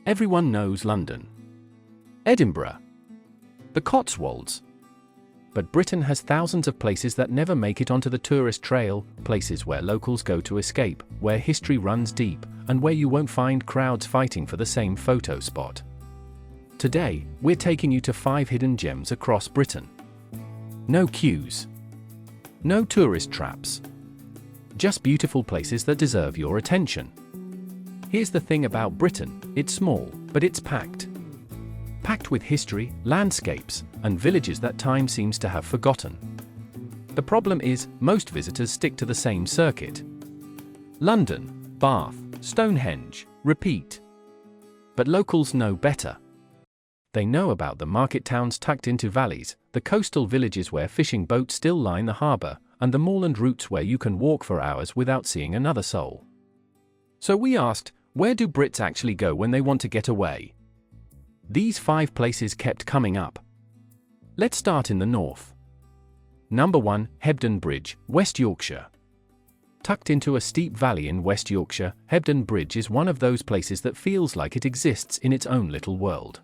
Everyone knows London, Edinburgh, the Cotswolds. But Britain has thousands of places that never make it onto the tourist trail, places where locals go to escape, where history runs deep, and where you won't find crowds fighting for the same photo spot. Today, we're taking you to 5 hidden gems across Britain. No queues. No tourist traps. Just beautiful places that deserve your attention. Here's the thing about Britain, it's small, but it's packed. Packed with history, landscapes, and villages that time seems to have forgotten. The problem is, most visitors stick to the same circuit. London, Bath, Stonehenge, repeat. But locals know better. They know about the market towns tucked into valleys, the coastal villages where fishing boats still line the harbour, and the moorland routes where you can walk for hours without seeing another soul. So we asked, where do Brits actually go when they want to get away? These 5 places kept coming up. Let's start in the north. Number 1, Hebden Bridge, West Yorkshire. Tucked into a steep valley in West Yorkshire, Hebden Bridge is one of those places that feels like it exists in its own little world.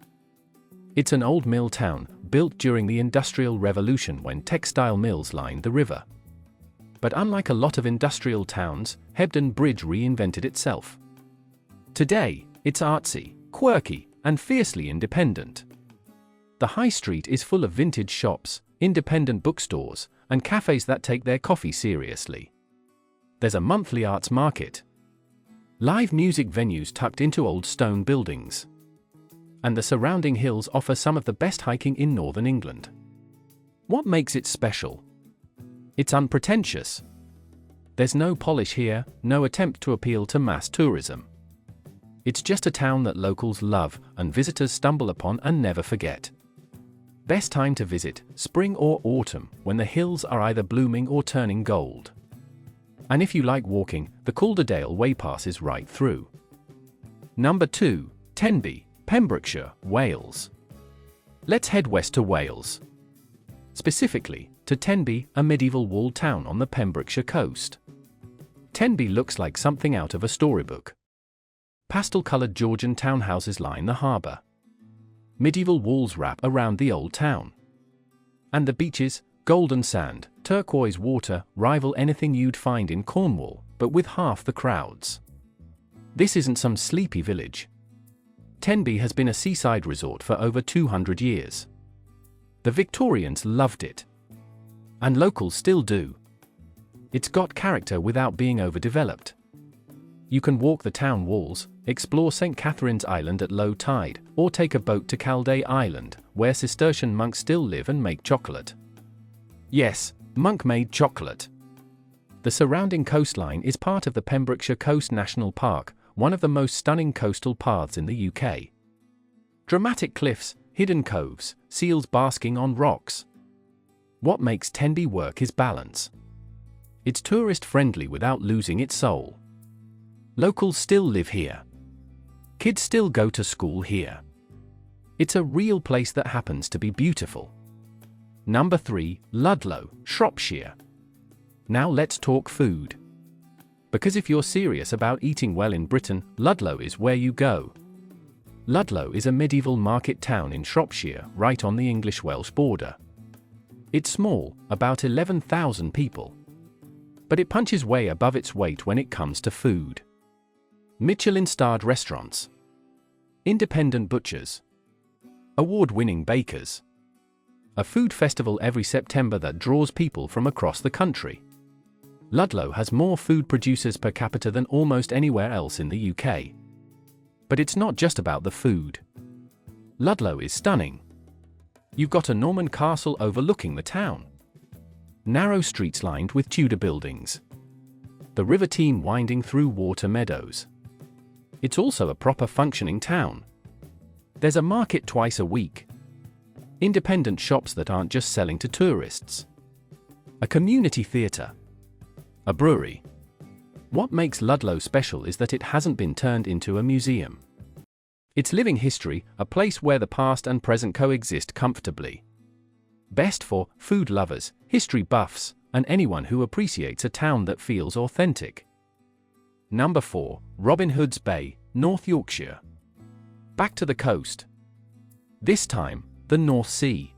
It's an old mill town, built during the Industrial Revolution when textile mills lined the river. But unlike a lot of industrial towns, Hebden Bridge reinvented itself. Today, it's artsy, quirky, and fiercely independent. The high street is full of vintage shops, independent bookstores, and cafes that take their coffee seriously. There's a monthly arts market, live music venues tucked into old stone buildings, and the surrounding hills offer some of the best hiking in northern England. What makes it special? It's unpretentious. There's no polish here, no attempt to appeal to mass tourism. It's just a town that locals love and visitors stumble upon and never forget. Best time to visit, spring or autumn, when the hills are either blooming or turning gold. And if you like walking, the Calderdale Way passes right through. Number 2, Tenby, Pembrokeshire, Wales. Let's head west to Wales. Specifically, to Tenby, a medieval walled town on the Pembrokeshire coast. Tenby looks like something out of a storybook. Pastel-coloured Georgian townhouses line the harbour. Medieval walls wrap around the old town. And the beaches, golden sand, turquoise water, rival anything you'd find in Cornwall, but with half the crowds. This isn't some sleepy village. Tenby has been a seaside resort for over 200 years. The Victorians loved it. And locals still do. It's got character without being overdeveloped. You can walk the town walls, explore St. Catherine's Island at low tide, or take a boat to Calais Island, where Cistercian monks still live and make chocolate. Yes, monk-made chocolate. The surrounding coastline is part of the Pembrokeshire Coast National Park, one of the most stunning coastal paths in the UK. Dramatic cliffs, hidden coves, seals basking on rocks. What makes Tenby work is balance. It's tourist-friendly without losing its soul. Locals still live here. Kids still go to school here. It's a real place that happens to be beautiful. Number 3, Ludlow, Shropshire. Now let's talk food. Because if you're serious about eating well in Britain, Ludlow is where you go. Ludlow is a medieval market town in Shropshire, right on the English-Welsh border. It's small, about 11,000 people. But it punches way above its weight when it comes to food. Michelin-starred restaurants, independent butchers, award-winning bakers. A food festival every September that draws people from across the country. Ludlow has more food producers per capita than almost anywhere else in the UK. But it's not just about the food. Ludlow is stunning. You've got a Norman castle overlooking the town. Narrow streets lined with Tudor buildings. The River Teme winding through water meadows. It's also a proper functioning town. There's a market twice a week. Independent shops that aren't just selling to tourists. A community theatre. A brewery. What makes Ludlow special is that it hasn't been turned into a museum. It's living history, a place where the past and present coexist comfortably. Best for food lovers, history buffs, and anyone who appreciates a town that feels authentic. Number 4, Robin Hood's Bay, North Yorkshire. Back to the coast. This time, the North Sea.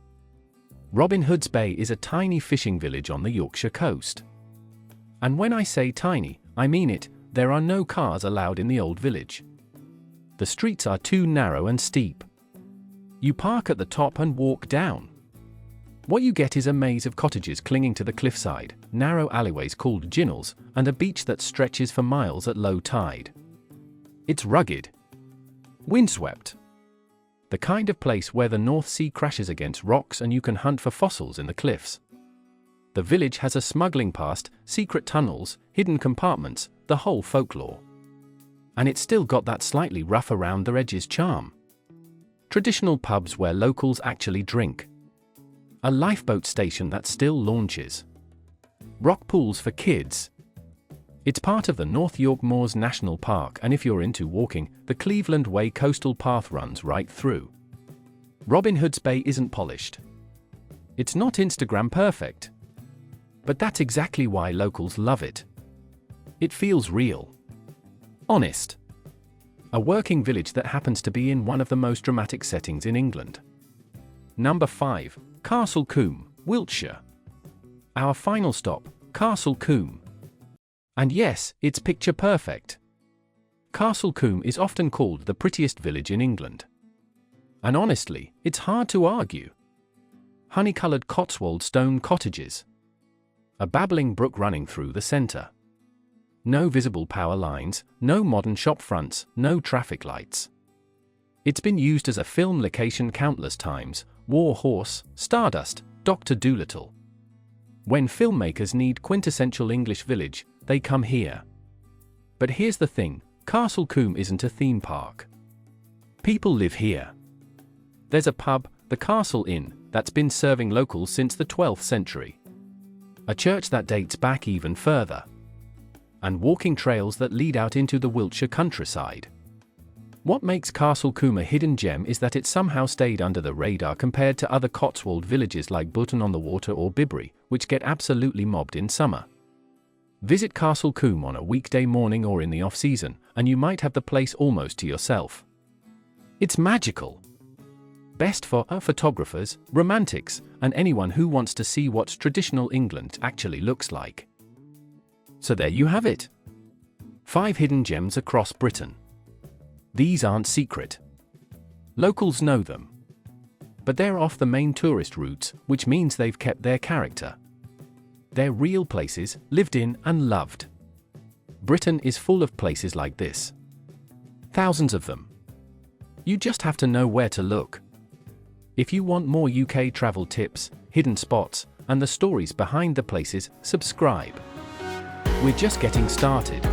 Robin Hood's Bay is a tiny fishing village on the Yorkshire coast. And when I say tiny, I mean it. There are no cars allowed in the old village. The streets are too narrow and steep. You park at the top and walk down. What you get is a maze of cottages clinging to the cliffside, narrow alleyways called ginnels, and a beach that stretches for miles at low tide. It's rugged, windswept. The kind of place where the North Sea crashes against rocks and you can hunt for fossils in the cliffs. The village has a smuggling past, secret tunnels, hidden compartments, the whole folklore. And it's still got that slightly rough around the edges charm. Traditional pubs where locals actually drink. A lifeboat station that still launches. Rock pools for kids. It's part of the North York Moors National Park, and if you're into walking, the Cleveland Way coastal path runs right through. Robin Hood's Bay isn't polished. It's not Instagram perfect. But that's exactly why locals love it. It feels real. Honest. A working village that happens to be in one of the most dramatic settings in England. Number 5. Castle Combe, Wiltshire. Our final stop, Castle Combe. And yes, it's picture perfect. Castle Combe is often called the prettiest village in England. And honestly, it's hard to argue. Honey-coloured Cotswold stone cottages. A babbling brook running through the centre. No visible power lines, no modern shop fronts, no traffic lights. It's been used as a film location countless times: War Horse, Stardust, Dr. Dolittle. When filmmakers need quintessential English village, they come here. But here's the thing, Castle Combe isn't a theme park. People live here. There's a pub, the Castle Inn, that's been serving locals since the 12th century. A church that dates back even further. And walking trails that lead out into the Wiltshire countryside. What makes Castle Combe a hidden gem is that it somehow stayed under the radar compared to other Cotswold villages like Button-on-the-Water or Bibury, which get absolutely mobbed in summer. Visit Castle Combe on a weekday morning or in the off-season, and you might have the place almost to yourself. It's magical. Best for photographers, romantics, and anyone who wants to see what traditional England actually looks like. So there you have it. 5 hidden gems across Britain. These aren't secret. Locals know them. But they're off the main tourist routes, which means they've kept their character. They're real places, lived in and loved. Britain is full of places like this. Thousands of them. You just have to know where to look. If you want more UK travel tips, hidden spots, and the stories behind the places, subscribe. We're just getting started.